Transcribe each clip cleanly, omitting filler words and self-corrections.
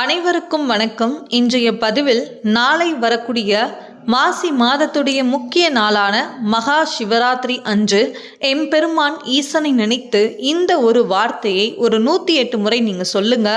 அனைவருக்கும் வணக்கம். இன்றைய பதிவில் நாளை வரக்கூடிய மாசி மாதத்துடைய முக்கிய நாளான மகா சிவராத்திரி அன்று எம்பெருமான் ஈசனை நினைத்து இந்த ஒரு வார்த்தையை ஒரு 108 முறை நீங்கள் சொல்லுங்க.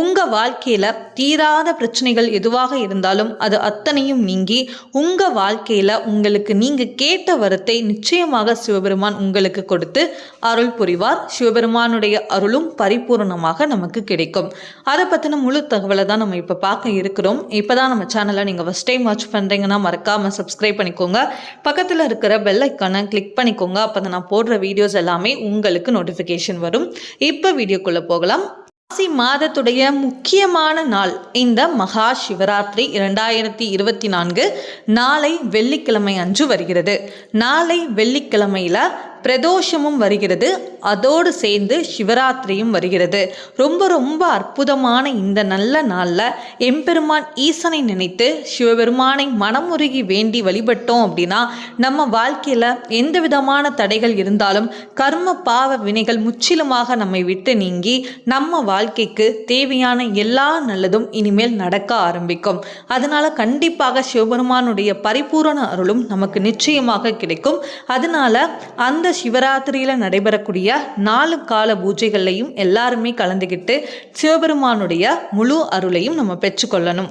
உங்கள் வாழ்க்கையில் தீராத பிரச்சனைகள் எதுவாக இருந்தாலும் அது அத்தனையும் நீங்கி உங்கள் வாழ்க்கையில் உங்களுக்கு நீங்கள் கேட்ட வரத்தை நிச்சயமாக சிவபெருமான் உங்களுக்கு கொடுத்து அருள் புரிவார். சிவபெருமானுடைய அருளும் பரிபூர்ணமாக நமக்கு கிடைக்கும். அதை பற்றின முழு தகவலை தான் நம்ம இப்போ பார்க்க இருக்கிறோம். இப்போ தான் நம்ம சேனலை நீங்கள் ஃபஸ்ட் டைம் வாட்ச் பண்ணுறீங்கன்னா மறக்காம சப்ஸ்கிரைப் பண்ணிக்கோங்க. பக்கத்தில் இருக்கிற பெல் ஐக்கானை கிளிக் பண்ணிக்கோங்க. அப்போ தான் நான் போடுற வீடியோஸ் எல்லாமே உங்களுக்கு நோட்டிஃபிகேஷன் வரும். இப்போ வீடியோக்குள்ளே போகலாம். மாசி மாதத்துடைய முக்கியமான நாள் இந்த மகா சிவராத்திரி 2024 நாளை வெள்ளிக்கிழமை அன்று வருகிறது. நாளை வெள்ளிக்கிழமையில் பிரதோஷமும் வருகிறது, அதோடு சேர்ந்து சிவராத்திரியும் வருகிறது. ரொம்ப ரொம்ப அற்புதமான இந்த நல்ல நாளில் எம்பெருமான் ஈசனை நினைத்து சிவபெருமானை மனமுருகி வேண்டி வழிபட்டோம் அப்படின்னா நம்ம வாழ்க்கையில் எந்த விதமான தடைகள் இருந்தாலும் கர்ம பாவ வினைகள் முற்றிலுமாக நம்மை விட்டு நீங்கி நம்ம வாழ்க்கைக்கு தேவையான எல்லா நல்லதும் இனிமேல் நடக்க ஆரம்பிக்கும். அதனால கண்டிப்பாக சிவபெருமானுடைய பரிபூரண அருளும் நமக்கு நிச்சயமாக கிடைக்கும். அதனால அந்த சிவராத்திரியில் நடைபெறக்கூடிய 4 கால பூஜைகள்லையும் எல்லாருமே கலந்துக்கிட்டு சிவபெருமானுடைய முழு அருளையும் நம்ம பெற்றுக்கொள்ளணும்.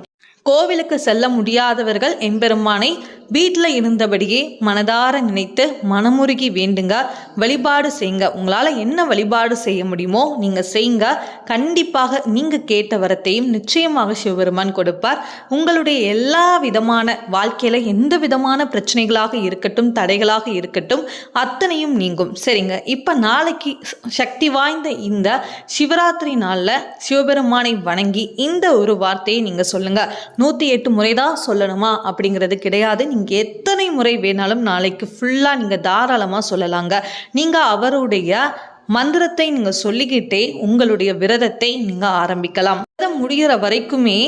கோவிலுக்கு செல்ல முடியாதவர்கள் எம்பெருமானை வீட்டில் இருந்தபடியே மனதார நினைத்து மனமுருகி வேண்டுங்க, வழிபாடு செய்யுங்க. உங்களால் என்ன வழிபாடு செய்ய முடியுமோ நீங்கள் செய்யுங்க. கண்டிப்பாக நீங்கள் கேட்ட வரத்தையும் நிச்சயமாக சிவபெருமான் கொடுப்பார். உங்களுடைய எல்லா விதமான வாழ்க்கையில் எந்த விதமான பிரச்சனைகளாக இருக்கட்டும், தடைகளாக இருக்கட்டும், அத்தனையும் நீங்கும். சரிங்க, இப்போ நாளைக்கு சக்தி வாய்ந்த இந்த சிவராத்திரி நாளில் சிவபெருமானை வணங்கி இந்த ஒரு வார்த்தையை நீங்கள் சொல்லுங்கள். 108 முறை தான் சொல்லணுமா அப்படிங்கிறது கிடையாது. நீங்கள் எத்தனை முறை வேணாலும் நாளைக்கு ஃபுல்லாக நீங்கள் தாராளமாக சொல்லலாங்க. நீங்கள் அவருடைய மந்திரத்தை நீங்கள் சொல்லிக்கிட்டே உங்களுடைய விரதத்தை நீங்கள் ஆரம்பிக்கலாம். விரதம் முடிகிற வரைக்குமே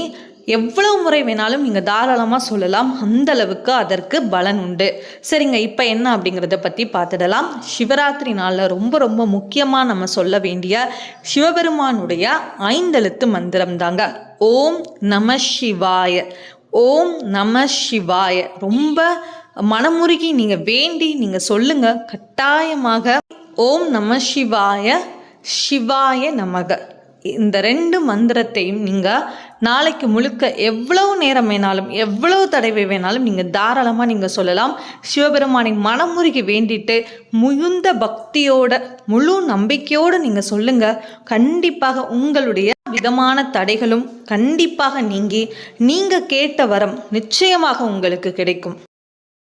எவ்வளவு முறை வேணாலும் நீங்கள் தாராளமாக சொல்லலாம். அந்த அளவுக்கு அதற்கு பலன் உண்டு. சரிங்க, இப்போ என்ன அப்படிங்கிறத பற்றி பார்த்துடலாம். சிவராத்திரி நாளில் ரொம்ப ரொம்ப முக்கியமாக நம்ம சொல்ல வேண்டிய சிவபெருமானுடைய 5 எழுத்து மந்திரம் தாங்க. ஓம் நம சிவாய, ஓம் நம சிவாய. ரொம்ப மனமுருகி நீங்கள் வேண்டி நீங்கள் சொல்லுங்க. கட்டாயமாக ஓம் நம சிவாய, சிவாய நமக, இந்த 2 மந்திரத்தையும் நீங்கள் நாளைக்கு முழுக்க எவ்வளவு நேரம் வேணாலும் எவ்வளவு தடவை வேணாலும் நீங்கள் தாராளமாக நீங்கள் சொல்லலாம். சிவபெருமானை மனமுருகி வேண்டிட்டு மிகுந்த பக்தியோட முழு நம்பிக்கையோடு நீங்கள் சொல்லுங்கள். கண்டிப்பாக உங்களுடைய விதமான தடைகளும் கண்டிப்பாக நீங்கி நீங்கள் கேட்ட வரம் நிச்சயமாக உங்களுக்கு கிடைக்கும்.